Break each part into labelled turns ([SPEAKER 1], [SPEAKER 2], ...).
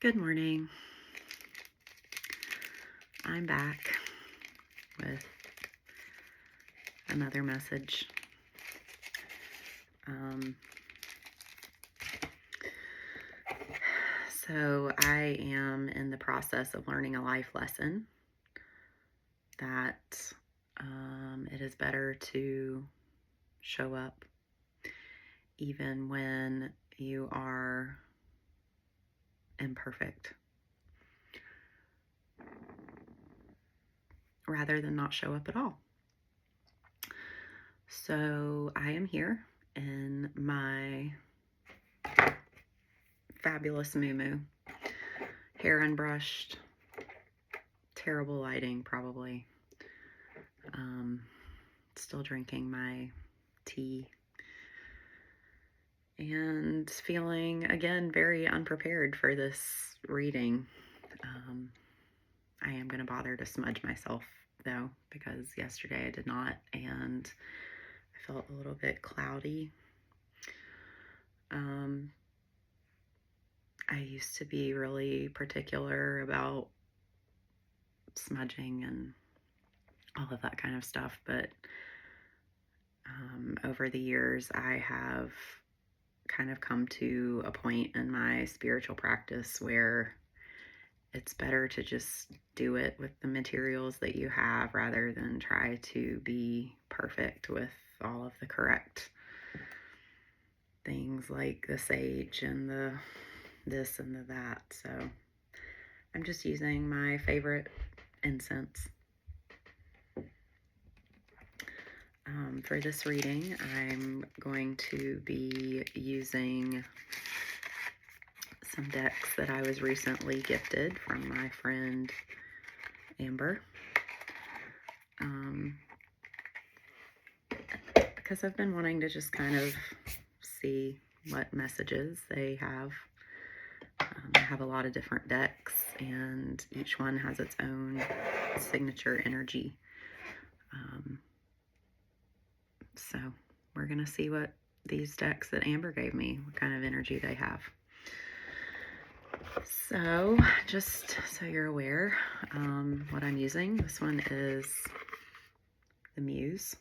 [SPEAKER 1] Good morning. I'm back with another message. So I am in the process of learning a life lesson that it is better to show up even when you are imperfect, rather than not show up at all. So I am here in my fabulous moo-moo, hair unbrushed, terrible lighting probably, still drinking my tea, and feeling again very unprepared for this reading. I am going to bother to smudge myself though, because yesterday I did not, and I felt a little bit cloudy. I used to be really particular about smudging and all of that kind of stuff, but over the years I have kind of come to a point in my spiritual practice where it's better to just do it with the materials that you have rather than try to be perfect with all of the correct things like the sage and the this and the that. So I'm just using my favorite incense. For this reading, I'm going to be using some decks that I was recently gifted from my friend Amber. Because I've been wanting to just kind of see what messages they have. I have a lot of different decks, and each one has its own signature energy. So we're going to see what these decks that Amber gave me, what kind of energy they have. So just so you're aware, what I'm using, this one is the Muse.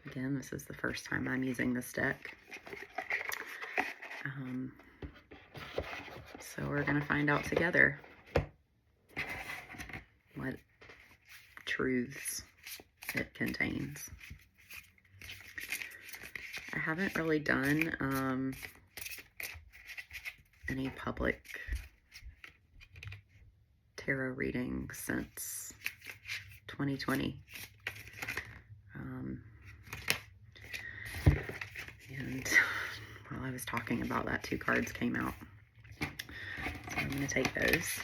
[SPEAKER 1] Again, this is the first time I'm using this deck. So we're going to find out together what truths it contains. I haven't really done any public tarot readings since 2020. And while I was talking about that, 2 cards came out. So I'm going to take those.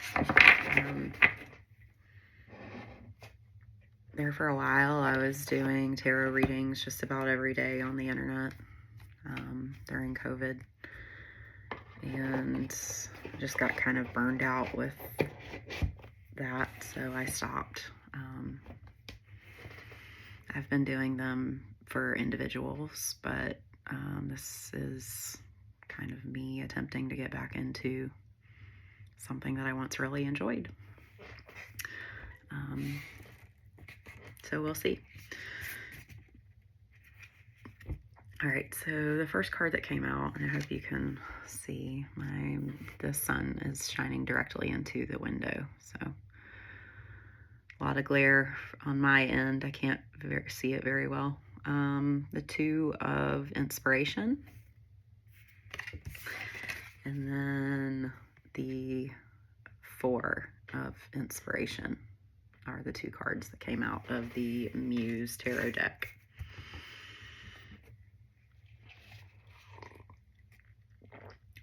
[SPEAKER 1] There for a while, I was doing tarot readings just about every day on the internet during COVID. And just got kind of burned out with that, so I stopped. I've been doing them for individuals, but this is kind of me attempting to get back into something that I once really enjoyed. So we'll see. All right, so the first card that came out, and I hope you can see, the sun is shining directly into the window, so a lot of glare on my end. I can't see it very well. The 2 of inspiration, and then the 4 of inspiration are the 2 cards that came out of the Muse Tarot deck.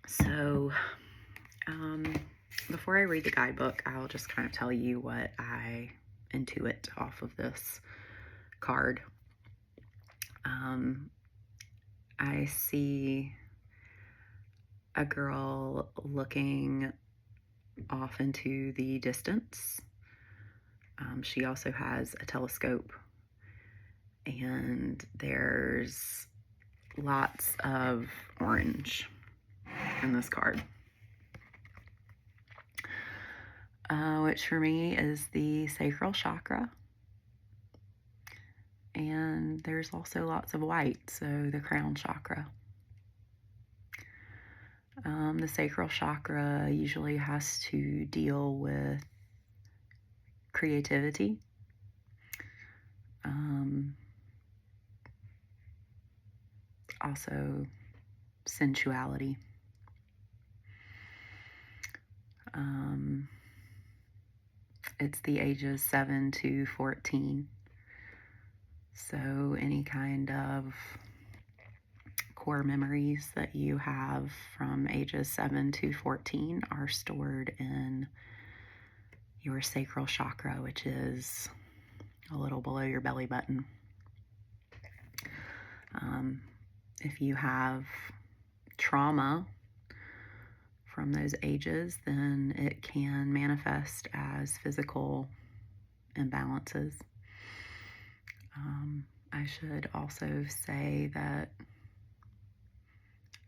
[SPEAKER 1] So, before I read the guidebook, I'll just kind of tell you what I intuit off of this card. I see a girl looking off into the distance. She also has a telescope, and there's lots of orange in this card. which for me is the sacral chakra. And there's also lots of white, so the crown chakra. The sacral chakra usually has to deal with creativity, also sensuality. It's the ages 7 to 14. So any kind of core memories that you have from ages 7 to 14 are stored in your sacral chakra, which is a little below your belly button. If you have trauma from those ages, then it can manifest as physical imbalances. I should also say that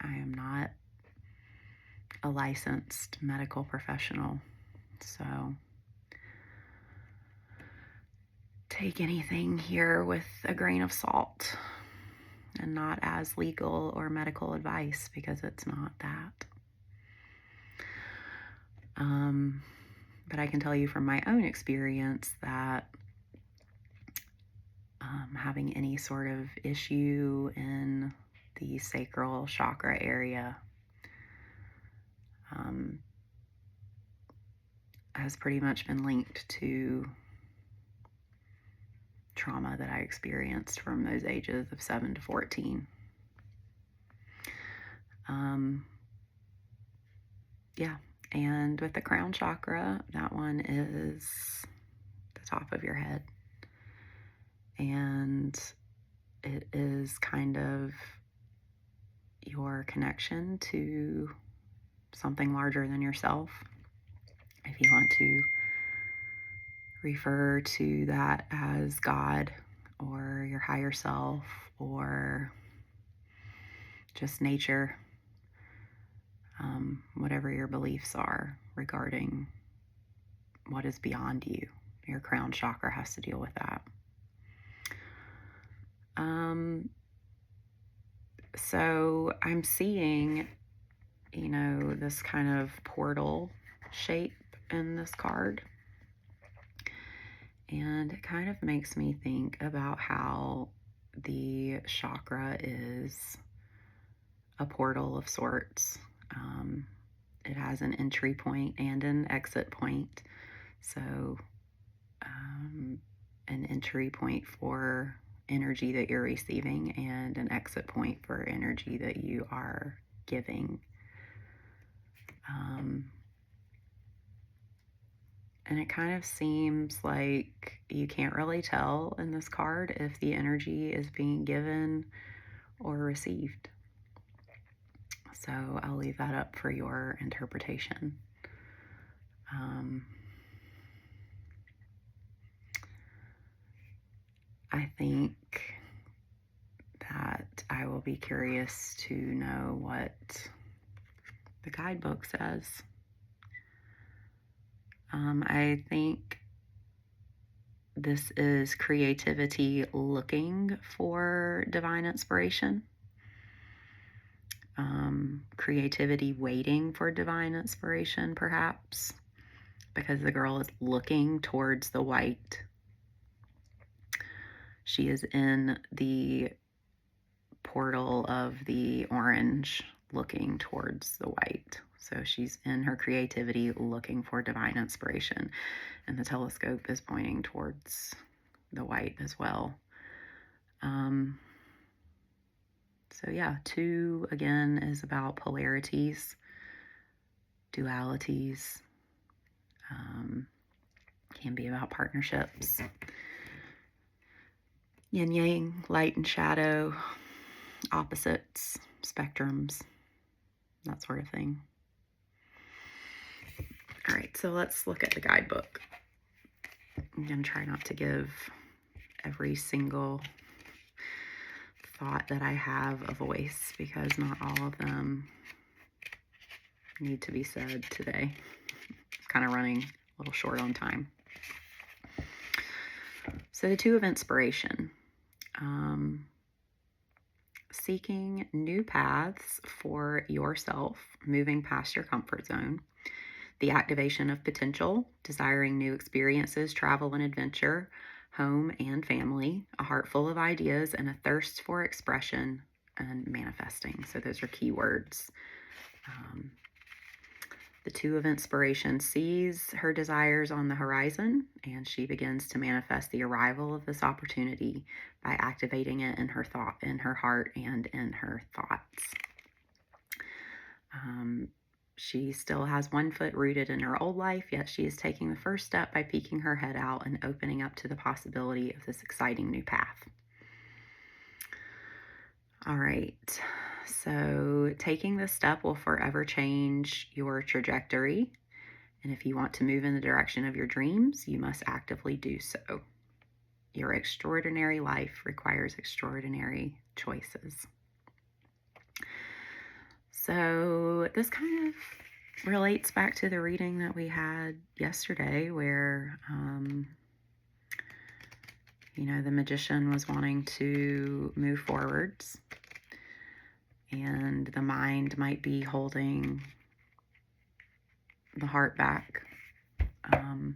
[SPEAKER 1] I am not a licensed medical professional, so take anything here with a grain of salt and not as legal or medical advice, because it's not that. But I can tell you from my own experience that having any sort of issue in the sacral chakra area has pretty much been linked to trauma that I experienced from those ages of 7 to 14. And with the crown chakra, that one is the top of your head. And it is kind of your connection to something larger than yourself. If you want to refer to that as God or your higher self or just nature, whatever your beliefs are regarding what is beyond you, your crown chakra has to deal with that. So I'm seeing, this kind of portal shape in this card. And it kind of makes me think about how the chakra is a portal of sorts. It has an entry point and an exit point. So an entry point for energy that you're receiving and an exit point for energy that you are giving. And it kind of seems like you can't really tell in this card if the energy is being given or received. So I'll leave that up for your interpretation. I think that I will be curious to know what the guidebook says. I think this is creativity looking for divine inspiration. Creativity waiting for divine inspiration, perhaps, because the girl is looking towards the white. She is in the portal of the orange, looking towards the white. So she's in her creativity looking for divine inspiration. And the telescope is pointing towards the white as well. So yeah, 2 again is about polarities, dualities, can be about partnerships, yin yang, light and shadow, opposites, spectrums, that sort of thing. All right, so let's look at the guidebook. I'm going to try not to give every single thought that I have a voice, because not all of them need to be said today. It's kind of running a little short on time. So the Two of Inspiration. Seeking new paths for yourself, moving past your comfort zone. The activation of potential, desiring new experiences, travel and adventure, home and family, a heart full of ideas, and a thirst for expression and manifesting. So those are keywords. The Two of Inspiration sees her desires on the horizon, and she begins to manifest the arrival of this opportunity by activating it in her heart, and in her thoughts. She still has one foot rooted in her old life, yet she is taking the first step by peeking her head out and opening up to the possibility of this exciting new path. All right, so taking this step will forever change your trajectory. And if you want to move in the direction of your dreams, you must actively do so. Your extraordinary life requires extraordinary choices. So this kind of relates back to the reading that we had yesterday where, the magician was wanting to move forwards, and the mind might be holding the heart back from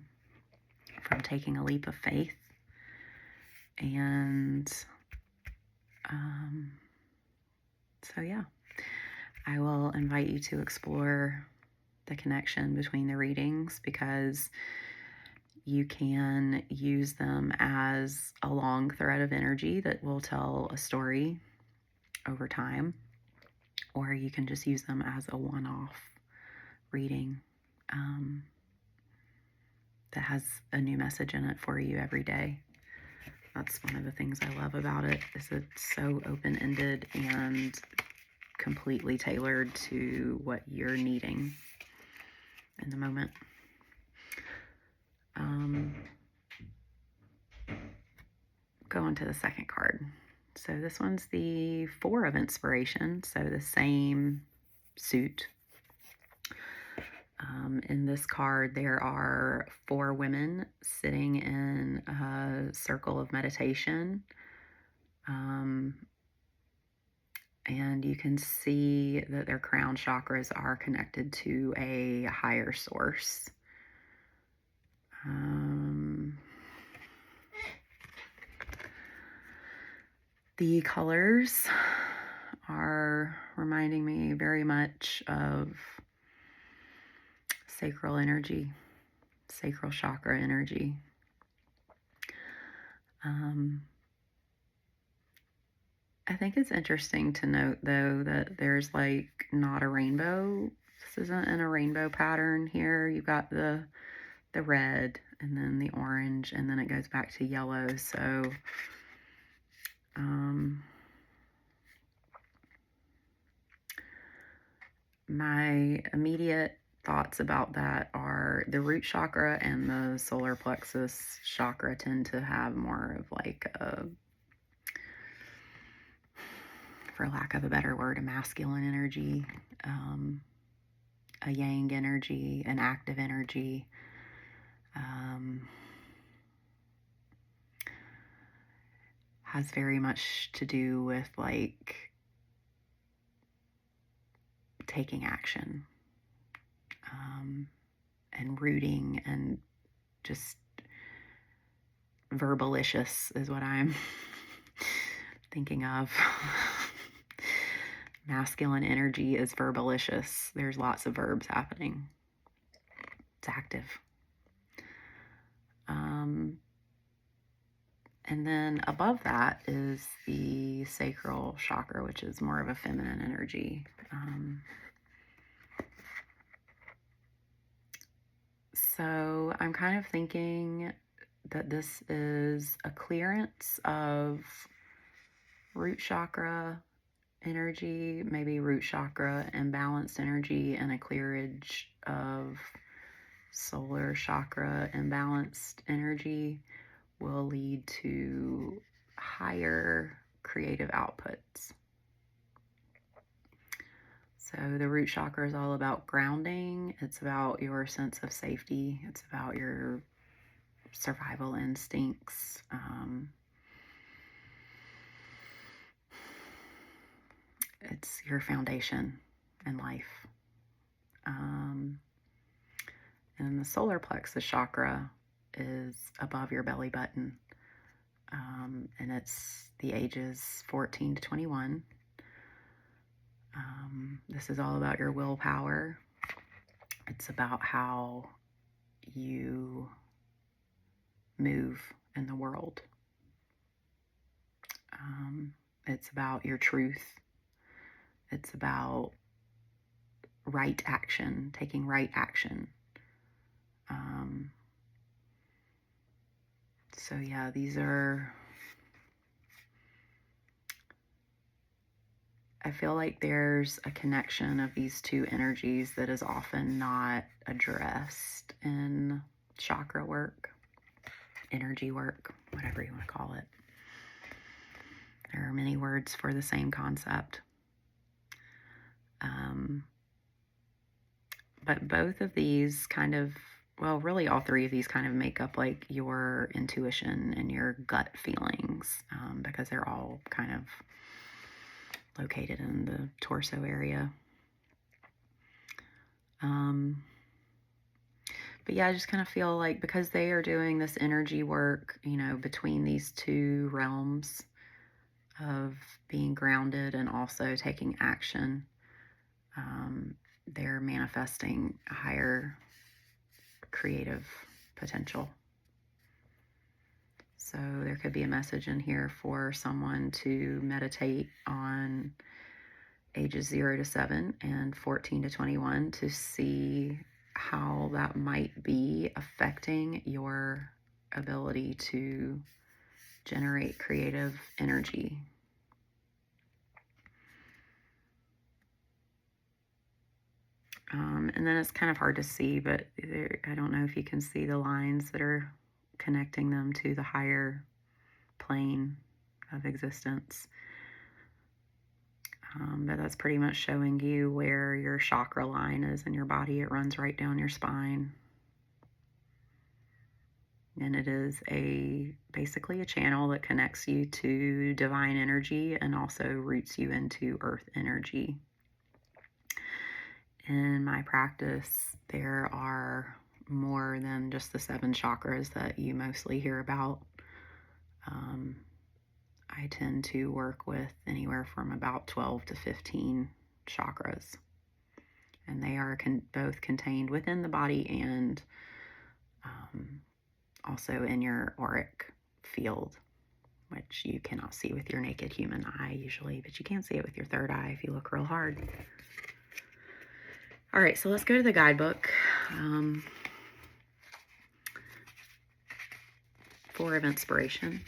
[SPEAKER 1] taking a leap of faith. And so, yeah, I will invite you to explore the connection between the readings, because you can use them as a long thread of energy that will tell a story over time, or you can just use them as a one-off reading that has a new message in it for you every day. That's one of the things I love about it, is it's so open-ended and completely tailored to what you're needing in the moment. Go on to the second card. So this one's the Four of Inspiration, so the same suit. In this card, there are four women sitting in a circle of meditation. And you can see that their crown chakras are connected to a higher source. The colors are reminding me very much of sacral energy, sacral chakra energy. I think it's interesting to note, though, that there's not a rainbow. This isn't in a rainbow pattern here. You've got the red, and then the orange, and then it goes back to yellow. So my immediate thoughts about that are the root chakra and the solar plexus chakra tend to have more of for lack of a better word, a masculine energy, a yang energy, an active energy. Has very much to do with taking action, and rooting, and just verbalicious is what I'm thinking of. Masculine energy is verbalicious. There's lots of verbs happening. It's active. And then above that is the sacral chakra, which is more of a feminine energy. So I'm kind of thinking that this is a clearance of root chakra energy, maybe root chakra imbalanced energy, and a clearage of solar chakra imbalanced energy will lead to higher creative outputs. So the root chakra is all about grounding. It's about your sense of safety. It's about your survival instincts. It's your foundation in life. And the solar plexus chakra is above your belly button. And it's the ages 14 to 21. This is all about your willpower. It's about how you move in the world. It's about your truth. It's about right action, taking right action. So yeah, these are, I feel like there's a connection of these two energies that is often not addressed in chakra work, energy work, whatever you want to call it. There are many words for the same concept. But both of these kind of, well, really all three of these kind of make up like your intuition and your gut feelings, because they're all kind of located in the torso area. But yeah, I just kind of feel like because they are doing this energy work, you know, between these two realms of being grounded and also taking action, they're manifesting a higher creative potential. So there could be a message in here for someone to meditate on ages 0 to 7 and 14 to 21 to see how that might be affecting your ability to generate creative energy. And then it's kind of hard to see, but I don't know if you can see the lines that are connecting them to the higher plane of existence. But that's pretty much showing you where your chakra line is in your body. It runs right down your spine. And it is basically a channel that connects you to divine energy and also roots you into earth energy. In my practice, there are more than just the 7 chakras that you mostly hear about. I tend to work with anywhere from about 12 to 15 chakras. And they are both contained within the body and also in your auric field, which you cannot see with your naked human eye usually, but you can see it with your third eye if you look real hard. All right, so let's go to the guidebook. 4 of inspiration.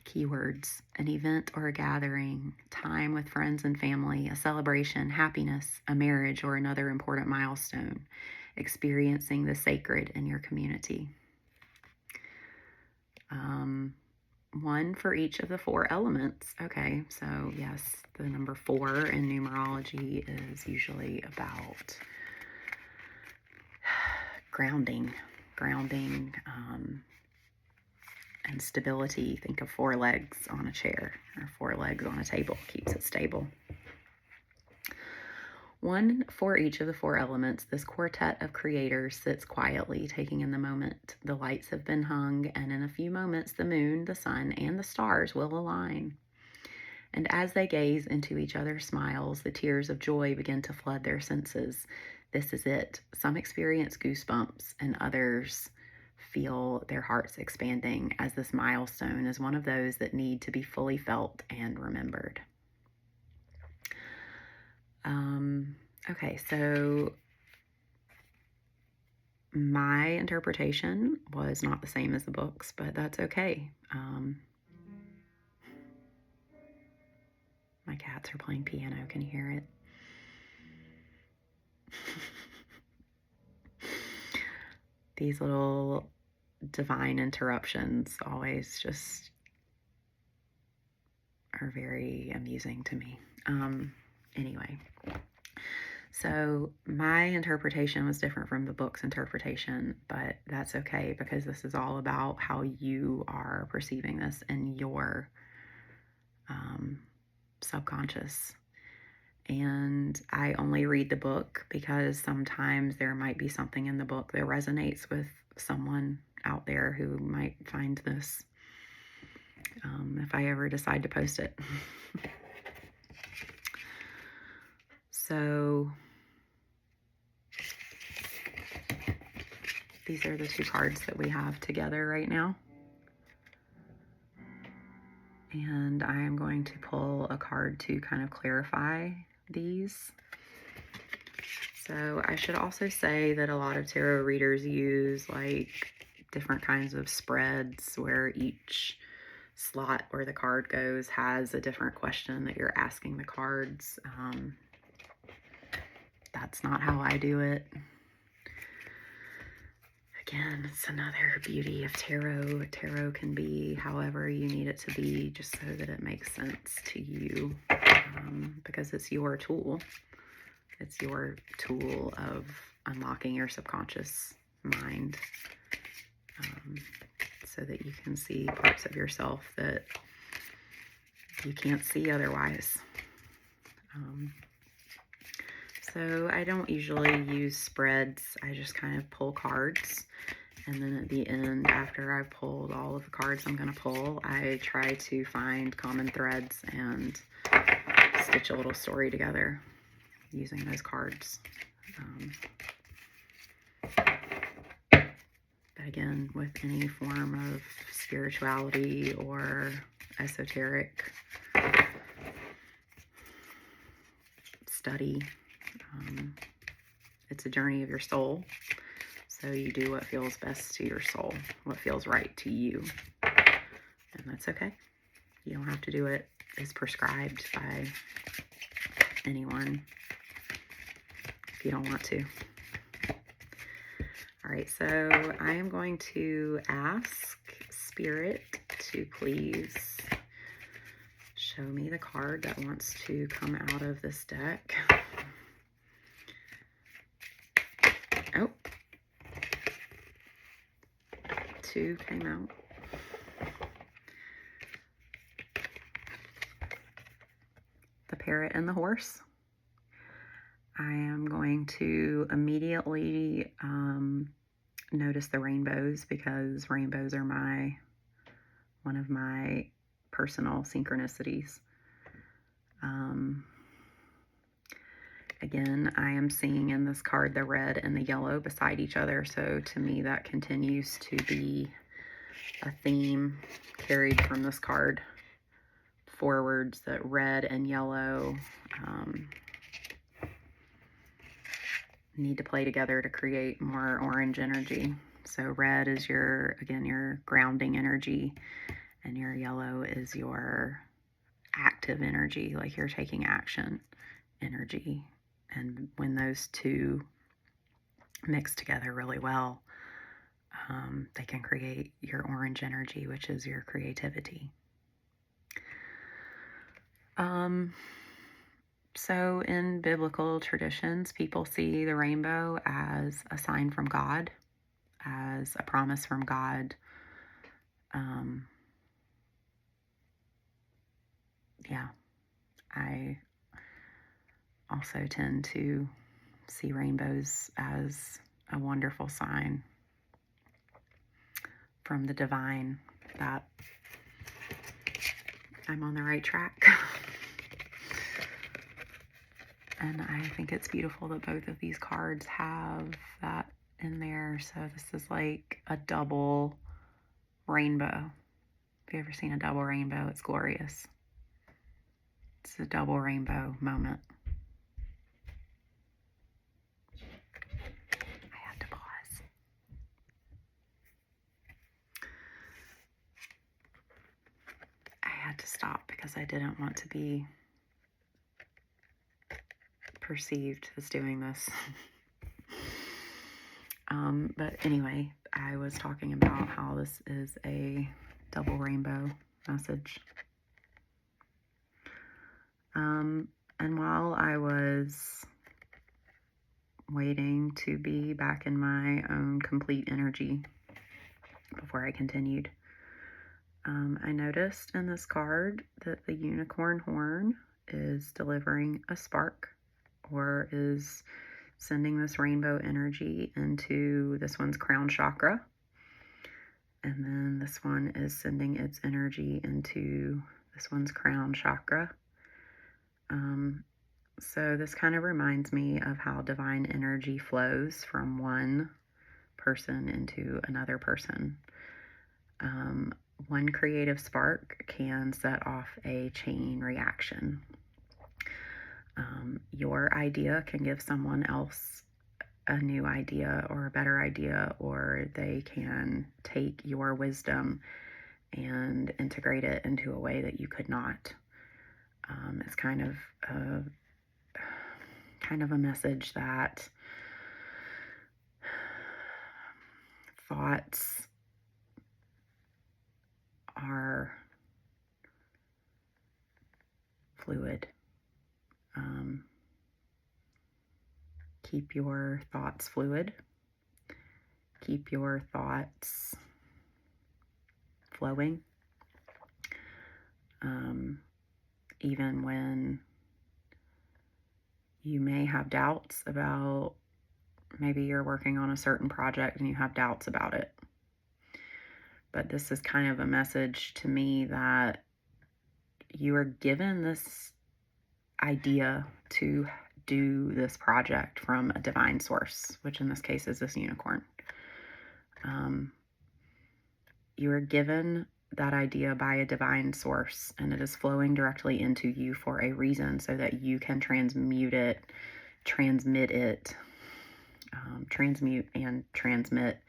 [SPEAKER 1] Keywords: an event or a gathering, time with friends and family, a celebration, happiness, a marriage or another important milestone, experiencing the sacred in your community. 1 for each of the 4 elements. Okay, so yes, the number 4 in numerology is usually about grounding, and stability. Think of 4 legs on a chair or 4 legs on a table, keeps it stable. 1 for each of the 4 elements. This quartet of creators sits quietly, taking in the moment. The lights have been hung, and in a few moments the moon, the sun, and the stars will align. And as they gaze into each other's smiles, the tears of joy begin to flood their senses. This is it. Some experience goosebumps, and others feel their hearts expanding, as this milestone is one of those that need to be fully felt and remembered. Okay, so my interpretation was not the same as the book's, but that's okay. My cats are playing piano. Can you hear it? These little divine interruptions always just are very amusing to me. Anyway, so my interpretation was different from the book's interpretation, but that's okay because this is all about how you are perceiving this in your subconscious. And I only read the book because sometimes there might be something in the book that resonates with someone out there who might find this, if I ever decide to post it. So these are the two cards that we have together right now. And I am going to pull a card to kind of clarify these. So I should also say that a lot of tarot readers use like different kinds of spreads where each slot where the card goes has a different question that you're asking the cards. That's not how I do it. Again, it's another beauty of tarot. Tarot can be however you need it to be, just so that it makes sense to you, because it's your tool. It's your tool of unlocking your subconscious mind, so that you can see parts of yourself that you can't see otherwise. So I don't usually use spreads. I just kind of pull cards. And then at the end, after I've pulled all of the cards I'm going to pull, I try to find common threads and stitch a little story together using those cards. But again, with any form of spirituality or esoteric study, it's a journey of your soul. So you do what feels best to your soul, what feels right to you. And that's okay. You don't have to do it as prescribed by anyone if you don't want to. All right, so I am going to ask Spirit to please show me the card that wants to come out of this deck. Oh. 2 came out. The Parrot and the Horse. I am going to immediately notice the rainbows because rainbows are one of my personal synchronicities. Again, I am seeing in this card the red and the yellow beside each other, so to me that continues to be a theme carried from this card forwards, that red and yellow need to play together to create more orange energy. So red is your grounding energy, and your yellow is your active energy, like you're taking action energy. And when those two mix together really well, they can create your orange energy, which is your creativity. So in biblical traditions, people see the rainbow as a sign from God, as a promise from God. I also tend to see rainbows as a wonderful sign from the divine that I'm on the right track. And I think it's beautiful that both of these cards have that in there. So this is like a double rainbow. If you've ever seen a double rainbow, it's glorious. It's a double rainbow moment. I had to pause. I had to stop because I didn't want to be perceived as doing this. But anyway, I was talking about how this is a double rainbow message. And while I was waiting to be back in my own complete energy before I continued, I noticed in this card that the unicorn horn is delivering a spark, or is sending this rainbow energy into this one's crown chakra. And then this one is sending its energy into this one's crown chakra. So this kind of reminds me of how divine energy flows from one person into another person. One creative spark can set off a chain reaction. Your idea can give someone else a new idea or a better idea, or they can take your wisdom and integrate it into a way that you could not. It's kind of a message that thoughts are fluid. Keep your thoughts fluid. Keep your thoughts flowing. Even when you may have doubts about, maybe you're working on a certain project and you have doubts about it. But this is kind of a message to me that you are given this idea to do this project from a divine source, which in this case is this unicorn. You are given that idea by a divine source, and it is flowing directly into you for a reason, so that you can transmute and transmit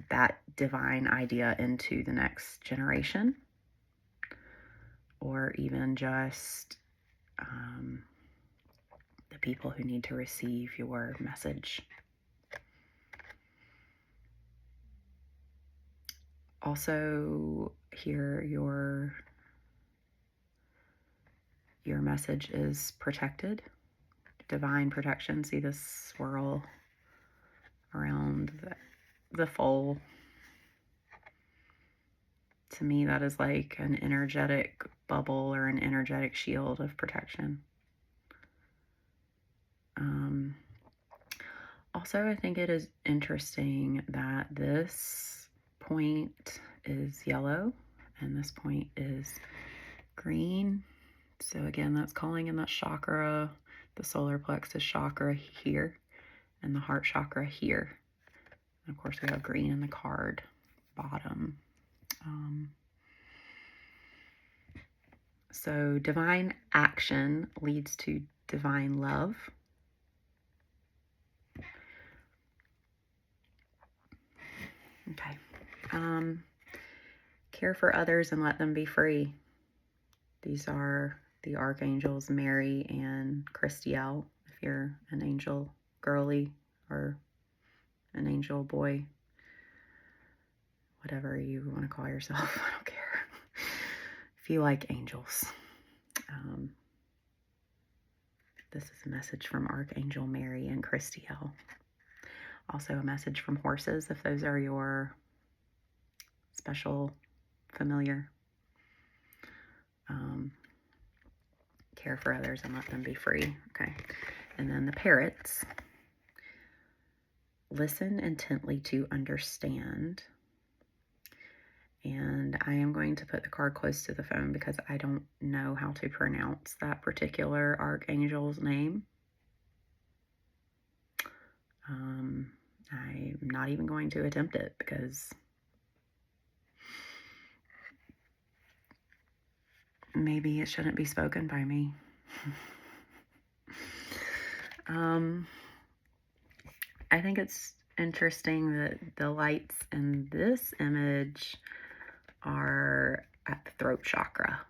[SPEAKER 1] that divine idea into the next generation, or even just the people who need to receive your message. Also, here your message is protected. Divine protection. See this swirl around the foal? To me, that is like an energetic bubble or an energetic shield of protection. Also, I think it is interesting that this point is yellow and this point is green. So again, that's calling in that chakra, the solar plexus chakra here, and the heart chakra here. And of course, we have green in the card bottom. So divine action leads to divine love. Okay. Care for others and let them be free. These are the archangels Mary and Christiel, if you're an angel girly or an angel boy, whatever you want to call yourself. I don't care. If you like angels. This is a message from Archangel Mary and Christiel. Also a message from horses, if those are your special familiar. Care for others and let them be free. Okay. And then the parrots. Listen intently to understand. And I am going to put the card close to the phone because I don't know how to pronounce that particular archangel's name. I'm not even going to attempt it because maybe it shouldn't be spoken by me. I think it's interesting that the lights in this image are at the throat chakra.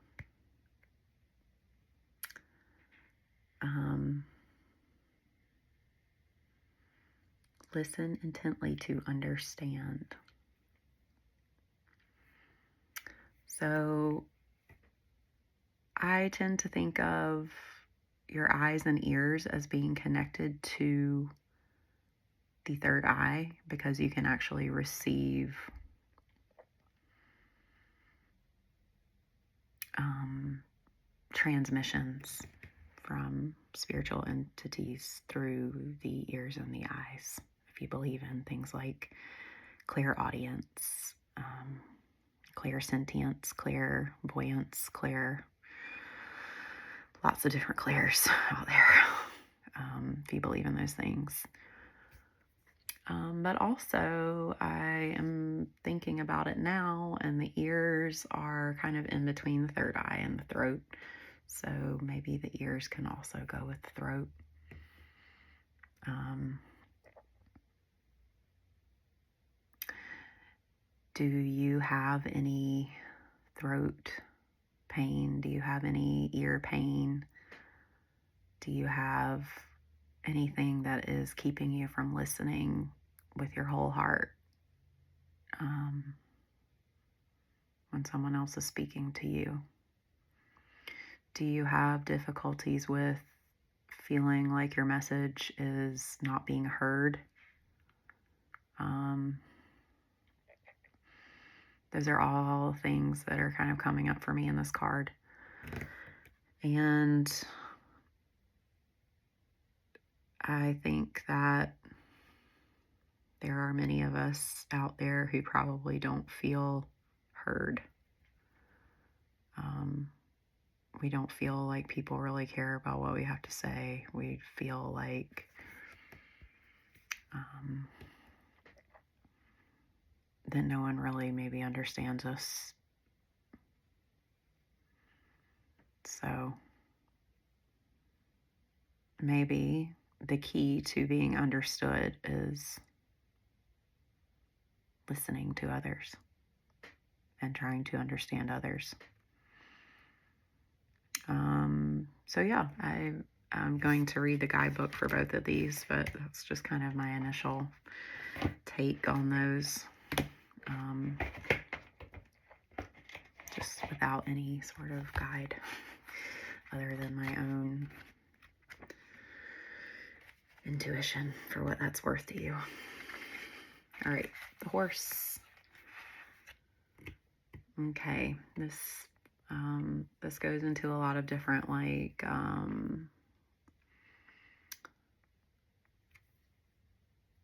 [SPEAKER 1] Listen intently to understand. So I tend to think of your eyes and ears as being connected to the third eye, because you can actually receive transmissions from spiritual entities through the ears and the eyes. If you believe in things like clairaudience, clairsentience, clairvoyance, lots of different clairs out there, if you believe in those things. But also, I am thinking about it now, and the ears are kind of in between the third eye and the throat. So maybe the ears can also go with the throat. Do you have any throat pain? Do you have any ear pain? Do you have anything that is keeping you from listening with your whole heart when someone else is speaking to you? Do you have difficulties with feeling like your message is not being heard? Those are all things that are kind of coming up for me in this card. And I think that there are many of us out there who probably don't feel heard. We don't feel like people really care about what we have to say. We feel like that no one really maybe understands us. So maybe the key to being understood is listening to others and trying to understand others. So yeah, I'm going to read the guidebook for both of these, but that's just kind of my initial take on those. Just without any sort of guide other than my own intuition, for what that's worth to you. All right, the horse. Okay, this goes into a lot of different, like, how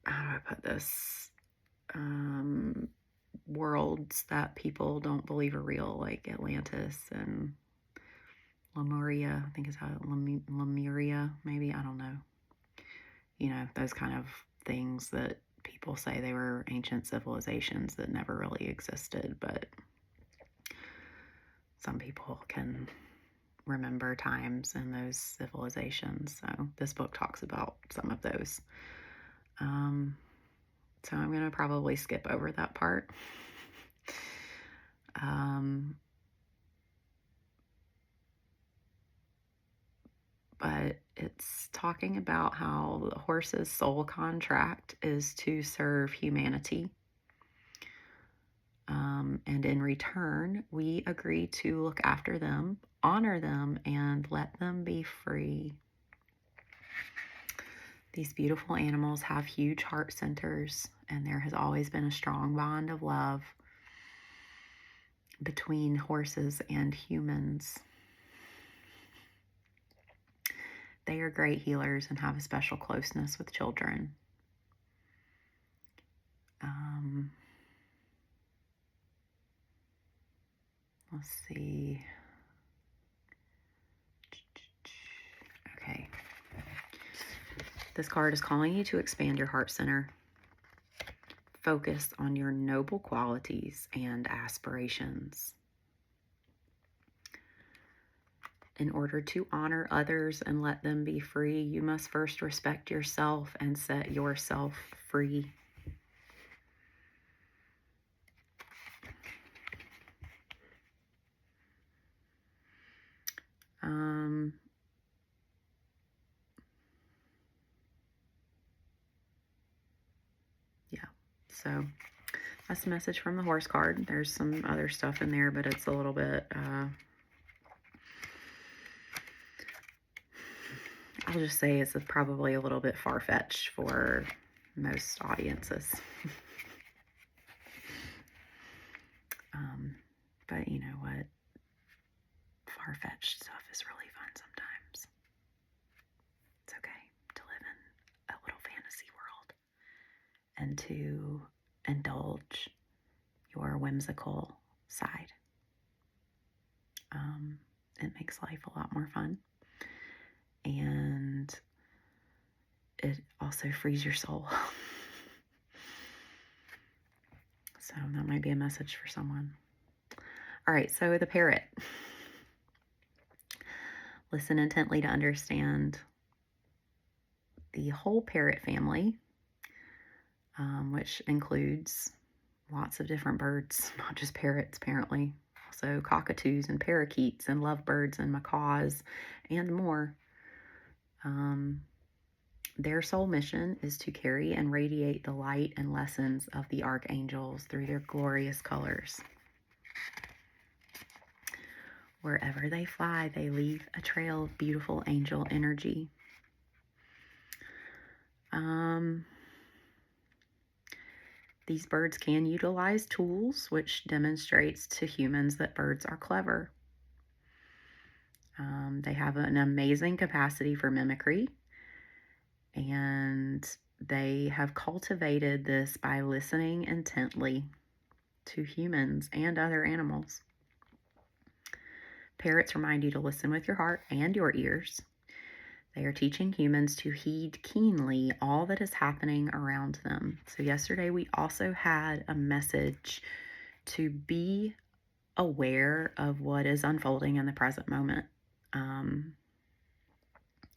[SPEAKER 1] do I put this? Worlds that people don't believe are real, like Atlantis and Lemuria, I think is how Lemuria, maybe, I don't know. You know, those kind of things that people say they were ancient civilizations that never really existed, but some people can remember times in those civilizations. So this book talks about some of those. So I'm going to probably skip over that part. But it's talking about how the horse's soul contract is to serve humanity. And in return, we agree to look after them, honor them, and let them be free. These beautiful animals have huge heart centers, and there has always been a strong bond of love between horses and humans. They are great healers and have a special closeness with children. Let's see. Okay. This card is calling you to expand your heart center. Focus on your noble qualities and aspirations. In order to honor others and let them be free, you must first respect yourself and set yourself free. So that's a message from the horse card. There's some other stuff in there, but it's a little bit I'll just say it's probably a little bit far-fetched for most audiences. But you know what? Far-fetched stuff is really fun sometimes. It's okay to live in a little fantasy world and to indulge your whimsical side. It makes life a lot more fun, and it also frees your soul. So that might be a message for someone. All right, so the parrot. Listen intently to understand the whole parrot family, which includes lots of different birds, not just parrots, apparently. Also cockatoos and parakeets and lovebirds and macaws and more. Their sole mission is to carry and radiate the light and lessons of the archangels through their glorious colors. Wherever they fly, they leave a trail of beautiful angel energy. These birds can utilize tools, which demonstrates to humans that birds are clever. They have an amazing capacity for mimicry, and they have cultivated this by listening intently to humans and other animals. Parrots remind you to listen with your heart and your ears. They are teaching humans to heed keenly all that is happening around them. So yesterday we also had a message to be aware of what is unfolding in the present moment,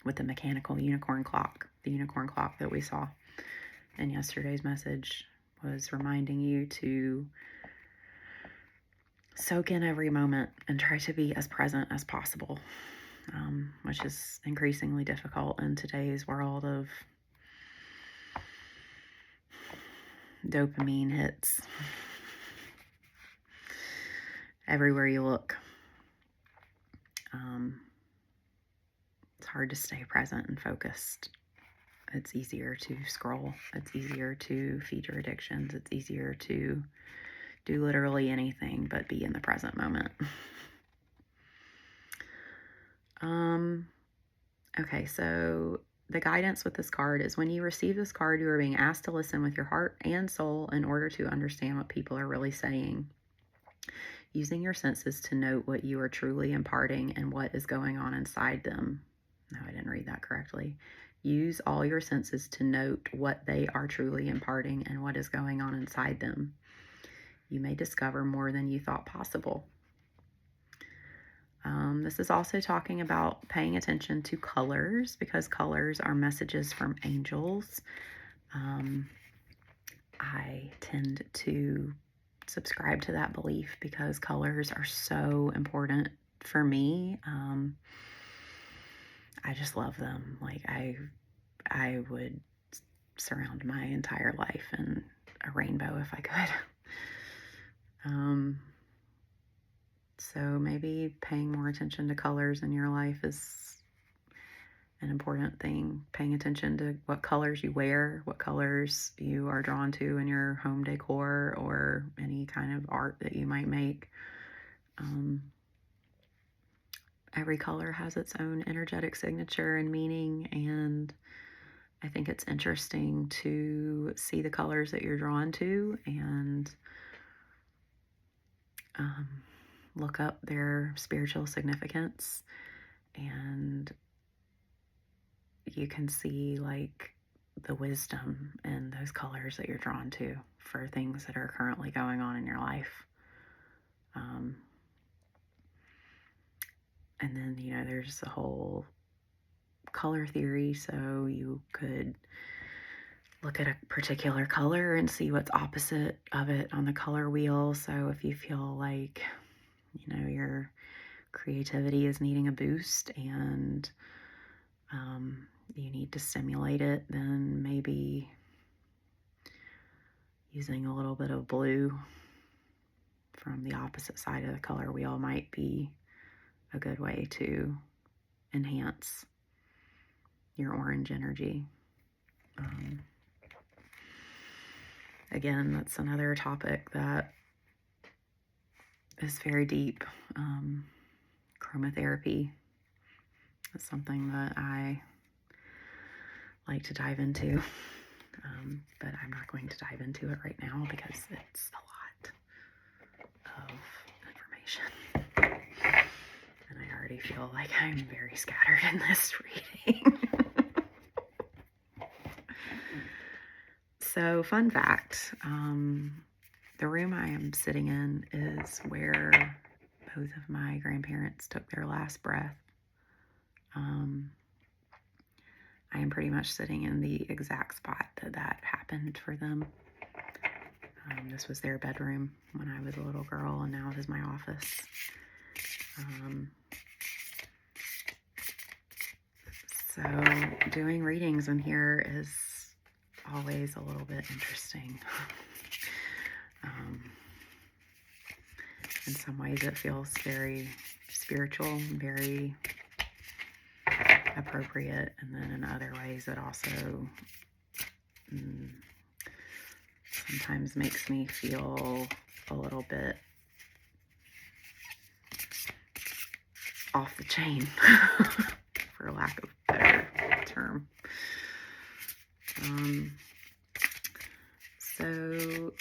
[SPEAKER 1] with the mechanical unicorn clock. The unicorn clock that we saw in yesterday's message was reminding you to soak in every moment and try to be as present as possible, which is increasingly difficult in today's world of dopamine hits everywhere you look. It's hard to stay present and focused. It's easier to scroll. It's easier to feed your addictions. It's easier to do literally anything but be in the present moment. Okay, so the guidance with this card is when you receive this card, you are being asked to listen with your heart and soul in order to understand what people are really saying. Using your senses to note what you are truly imparting and what is going on inside them. No, I didn't read that correctly. Use all your senses to note what they are truly imparting and what is going on inside them. You may discover more than you thought possible. This is also talking about paying attention to colors, because colors are messages from angels. I tend to subscribe to that belief because colors are so important for me. I just love them. Like I would surround my entire life in a rainbow if I could. So maybe paying more attention to colors in your life is an important thing. Paying attention to what colors you wear, what colors you are drawn to in your home decor or any kind of art that you might make. Every color has its own energetic signature and meaning, and I think it's interesting to see the colors that you're drawn to and look up their spiritual significance, and you can see like the wisdom in those colors that you're drawn to for things that are currently going on in your life. And then, you know, there's the whole color theory, so you could look at a particular color and see what's opposite of it on the color wheel. So if you feel like, you know, your creativity is needing a boost and you need to stimulate it, then maybe using a little bit of blue from the opposite side of the color wheel might be a good way to enhance your orange energy. Again, that's another topic that is very deep. Chromotherapy is something that I like to dive into, but I'm not going to dive into it right now because it's a lot of information. And I already feel like I'm very scattered in this reading. So, fun fact, the room I am sitting in is where both of my grandparents took their last breath. I am pretty much sitting in the exact spot that happened for them. This was their bedroom when I was a little girl, and now it is my office. So doing readings in here is always a little bit interesting. In some ways it feels very spiritual and very appropriate, and then in other ways it also sometimes makes me feel a little bit off the chain, for lack of a better term. So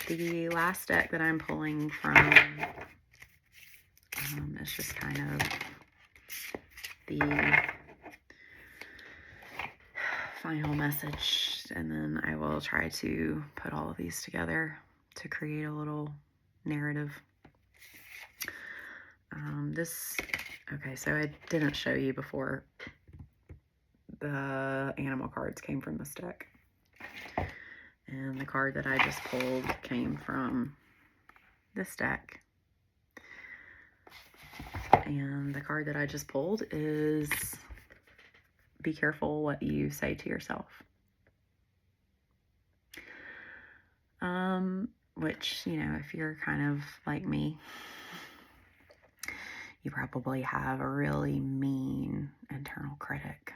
[SPEAKER 1] the last deck that I'm pulling from is just kind of the final message, and then I will try to put all of these together to create a little narrative. Okay, so I didn't show you before, the animal cards came from this deck, and the card that I just pulled came from this deck. And the card that I just pulled is be careful what you say to yourself. Which, you know, if you're kind of like me, you probably have a really mean internal critic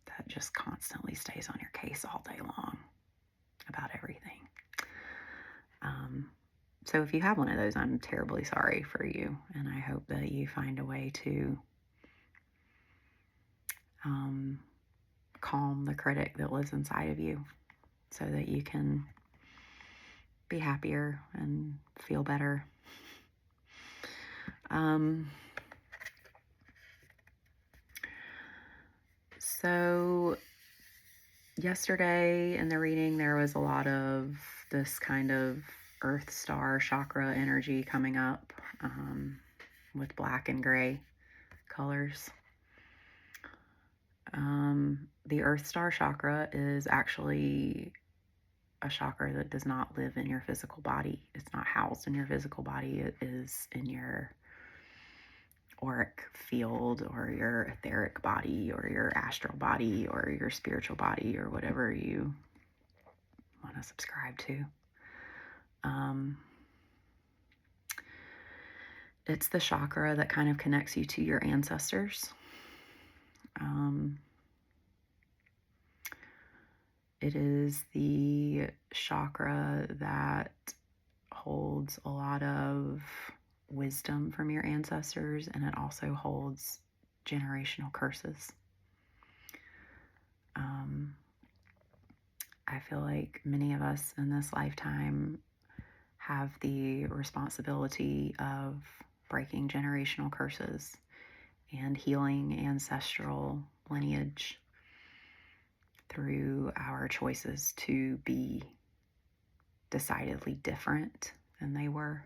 [SPEAKER 1] that just constantly stays on your case all day long about everything. So if you have one of those, I'm terribly sorry for you, and I hope that you find a way to calm the critic that lives inside of you so that you can be happier and feel better. So yesterday in the reading, there was a lot of this kind of earth star chakra energy coming up with black and gray colors. The earth star chakra is actually a chakra that does not live in your physical body. It's not housed in your physical body. It is in your auric field, or your etheric body, or your astral body, or your spiritual body, or whatever you want to subscribe to. It's the chakra that kind of connects you to your ancestors. It is the chakra that holds a lot of wisdom from your ancestors, and it also holds generational curses. I feel like many of us in this lifetime have the responsibility of breaking generational curses and healing ancestral lineage through our choices to be decidedly different than they were.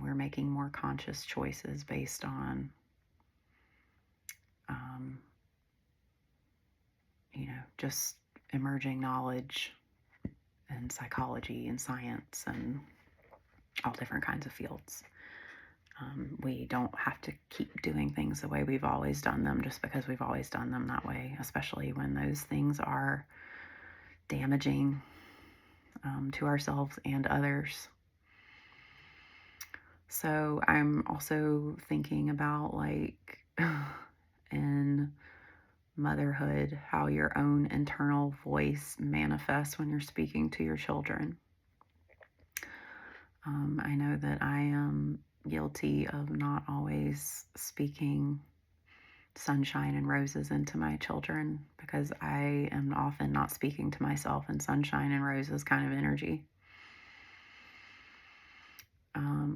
[SPEAKER 1] We're making more conscious choices based on, just emerging knowledge and psychology and science and all different kinds of fields. We don't have to keep doing things the way we've always done them just because we've always done them that way, especially when those things are damaging to ourselves and others. So I'm also thinking about, like, in motherhood, how your own internal voice manifests when you're speaking to your children. I know that I am guilty of not always speaking sunshine and roses into my children because I am often not speaking to myself in sunshine and roses kind of energy.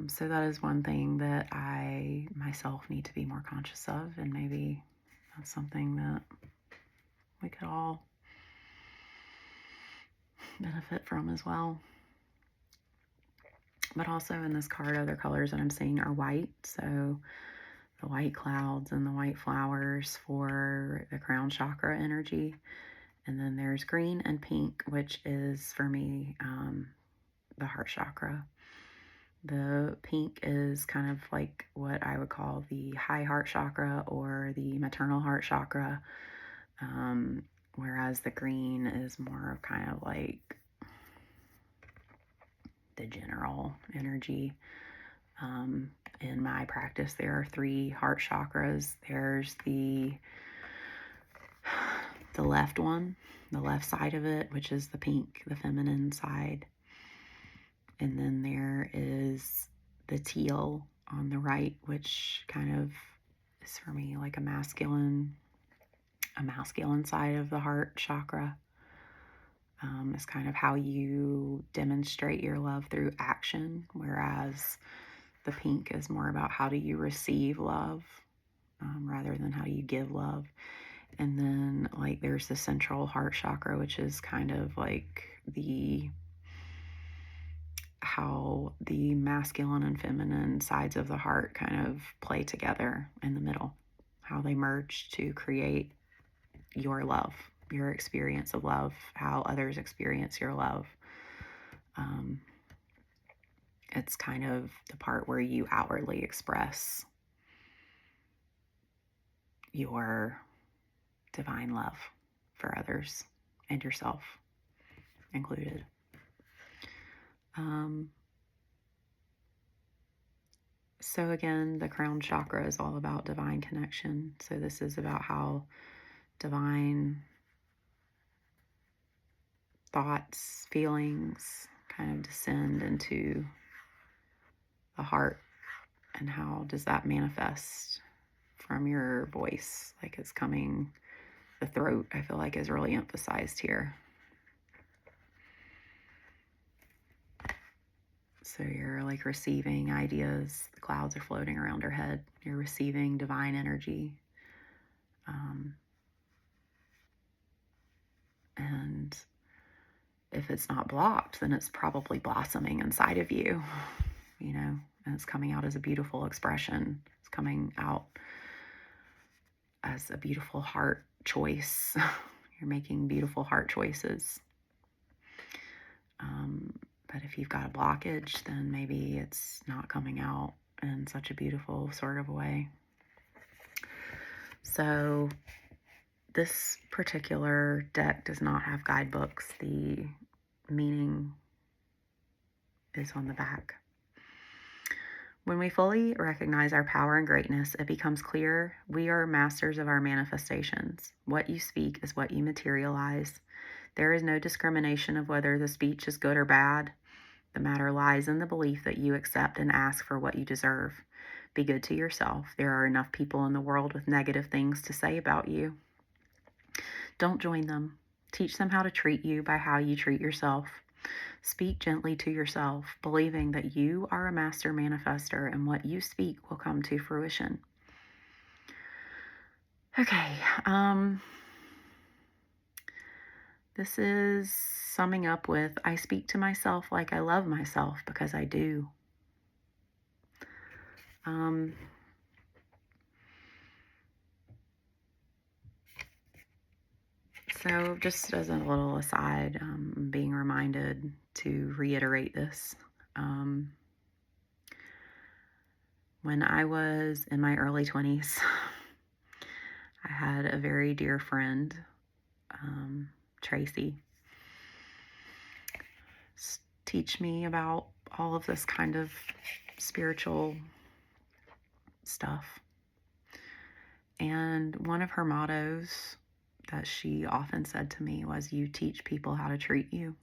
[SPEAKER 1] So that is one thing that I myself need to be more conscious of, and maybe that's something that we could all benefit from as well. But also in this card, other colors that I'm seeing are white. So the white clouds and the white flowers for the crown chakra energy. And then there's green and pink, which is for me the heart chakra. The pink is kind of like what I would call the high heart chakra or the maternal heart chakra, whereas the green is more of kind of like the general energy. In my practice, there are 3 heart chakras. There's the left one, the left side of it, which is the pink, the feminine side. And then there is the teal on the right, which kind of is for me like a masculine side of the heart chakra. It's kind of how you demonstrate your love through action, whereas the pink is more about how do you receive love rather than how you give love. And then like there's the central heart chakra, which is kind of like how the masculine and feminine sides of the heart kind of play together in the middle, how they merge to create your love, your experience of love, how others experience your love. It's kind of the part where you outwardly express your divine love for others and yourself included. So again, the crown chakra is all about divine connection. So this is about how divine thoughts, feelings kind of descend into the heart, and how does that manifest from your voice? Like it's coming, the throat, I feel like is really emphasized here. So you're like receiving ideas, the clouds are floating around her head. You're receiving divine energy. And if it's not blocked, then it's probably blossoming inside of you, and it's coming out as a beautiful expression. It's coming out as a beautiful heart choice. You're making beautiful heart choices. But if you've got a blockage, then maybe it's not coming out in such a beautiful sort of way. So this particular deck does not have guidebooks. The meaning is on the back. When we fully recognize our power and greatness, it becomes clear we are masters of our manifestations. What you speak is what you materialize. There is no discrimination of whether the speech is good or bad. The matter lies in the belief that you accept and ask for what you deserve. Be good to yourself. There are enough people in the world with negative things to say about you. Don't join them. Teach them how to treat you by how you treat yourself. Speak gently to yourself, believing that you are a master manifester and what you speak will come to fruition. Okay, this is summing up with, I speak to myself like I love myself because I do. So just as a little aside, I'm being reminded to reiterate this. When I was in my early 20s, I had a very dear friend, Tracy, teach me about all of this kind of spiritual stuff. And one of her mottos that she often said to me was, "You teach people how to treat you."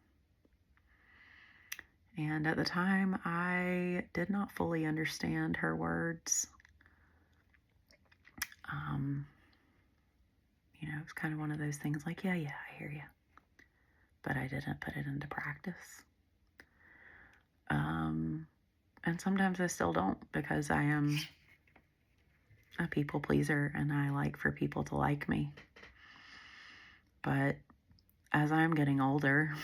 [SPEAKER 1] And at the time, I did not fully understand her words. Um, it's kind of one of those things like, yeah, I hear you. But I didn't put it into practice. And sometimes I still don't, because I am a people pleaser and I like for people to like me. But as I'm getting older,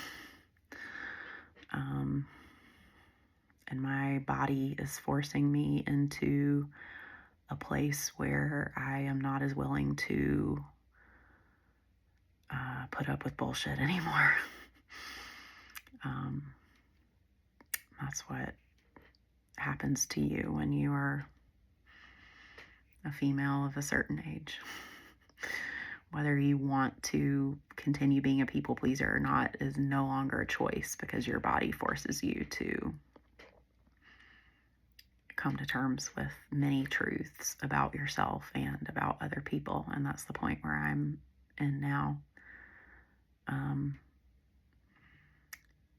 [SPEAKER 1] and my body is forcing me into a place where I am not as willing to put up with bullshit anymore. That's what happens to you when you are a female of a certain age. Whether you want to continue being a people pleaser or not is no longer a choice, because your body forces you to come to terms with many truths about yourself and about other people. And that's the point where I'm in now.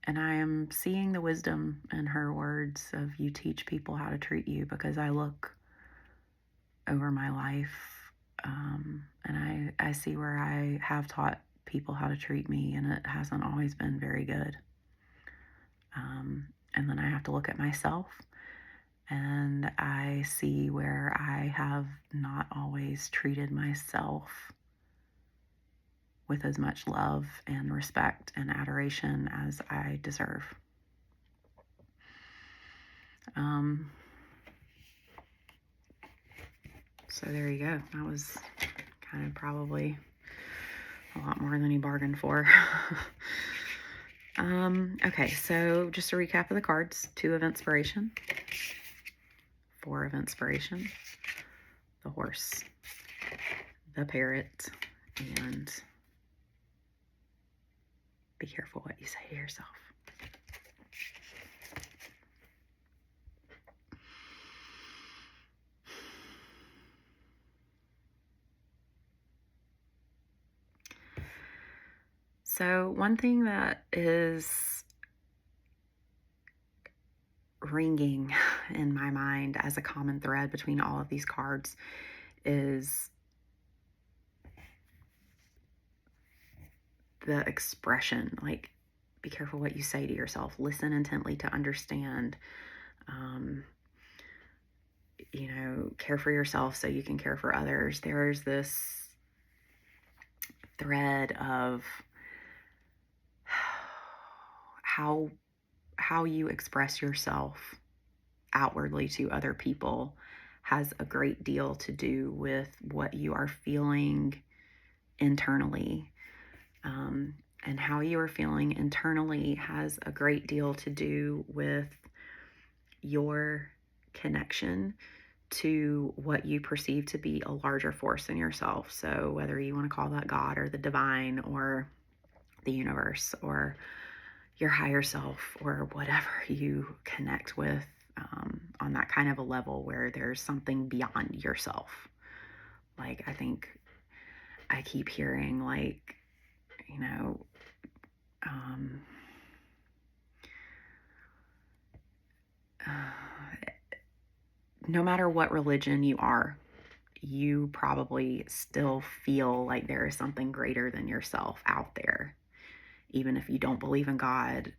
[SPEAKER 1] And I am seeing the wisdom in her words of, you teach people how to treat you, because I look over my life, and I see where I have taught people how to treat me, and it hasn't always been very good. And then I have to look at myself, and I see where I have not always treated myself with as much love and respect and adoration as I deserve. So there you go. That was kind of probably a lot more than he bargained for. Okay, so just a recap of the cards. 2 of inspiration, 4 of inspiration, the horse, the parrot, and be careful what you say to yourself. So one thing that is ringing in my mind as a common thread between all of these cards is the expression, like, be careful what you say to yourself. Listen intently to understand. Care for yourself so you can care for others. There's this thread of how you express yourself outwardly to other people has a great deal to do with what you are feeling internally. And how you are feeling internally has a great deal to do with your connection to what you perceive to be a larger force in yourself. So whether you want to call that God or the divine or the universe or your higher self or whatever you connect with, on that kind of a level where there's something beyond yourself. Like, I think I keep hearing, like, no matter what religion you are, you probably still feel like there is something greater than yourself out there. Even if you don't believe in God,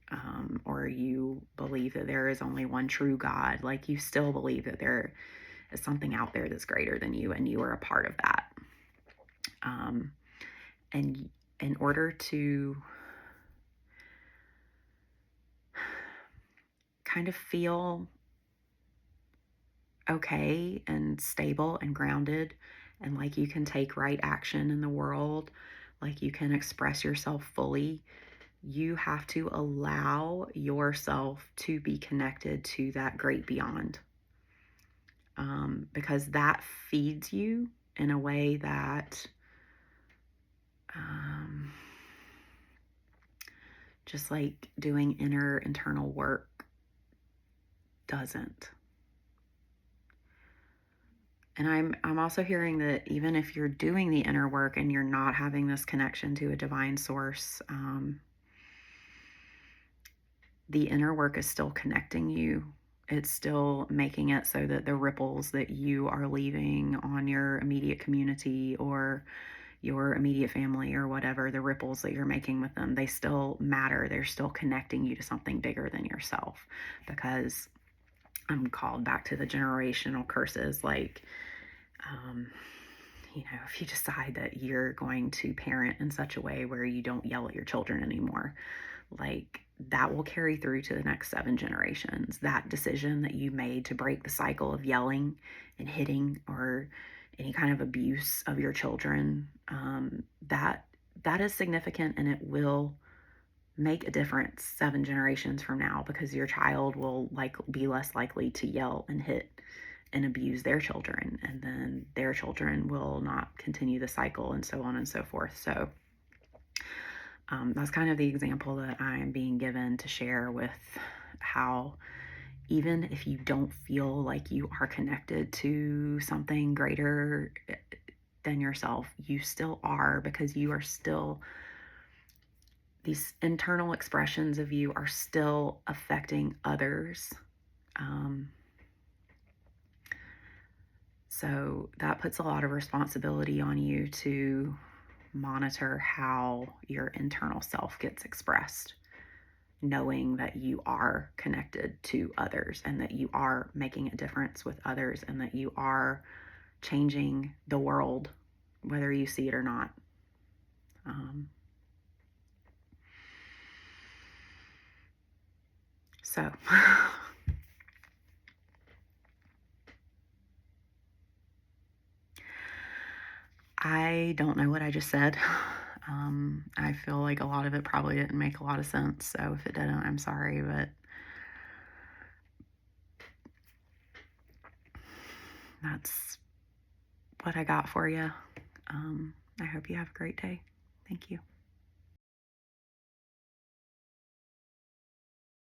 [SPEAKER 1] or you believe that there is only one true God, like, you still believe that there is something out there that's greater than you, and you are a part of that. And in order to kind of feel okay and stable and grounded, and like you can take right action in the world, like you can express yourself fully, you have to allow yourself to be connected to that great beyond. Because that feeds you in a way that just like doing internal work doesn't. And I'm also hearing that even if you're doing the inner work and you're not having this connection to a divine source, the inner work is still connecting you. It's still making it so that the ripples that you are leaving on your immediate community or your immediate family or whatever, the ripples that you're making with them, they still matter. They're still connecting you to something bigger than yourself. Because I'm called back to the generational curses. Like, if you decide that you're going to parent in such a way where you don't yell at your children anymore, like, that will carry through to the next 7 generations. That decision that you made to break the cycle of yelling and hitting or any kind of abuse of your children, that is significant, and it will make a difference 7 generations from now, because your child will be less likely to yell and hit and abuse their children, and then their children will not continue the cycle, and so on and so forth. So that's kind of the example that I'm being given to share with how, even if you don't feel like you are connected to something greater than yourself, you still are, because you are still, these internal expressions of you are still affecting others. So that puts a lot of responsibility on you to monitor how your internal self gets expressed, knowing that you are connected to others and that you are making a difference with others and that you are changing the world, whether you see it or not. So I don't know what I just said. I feel like a lot of it probably didn't make a lot of sense. So if it didn't, I'm sorry, but that's what I got for you. I hope you have a great day. Thank you.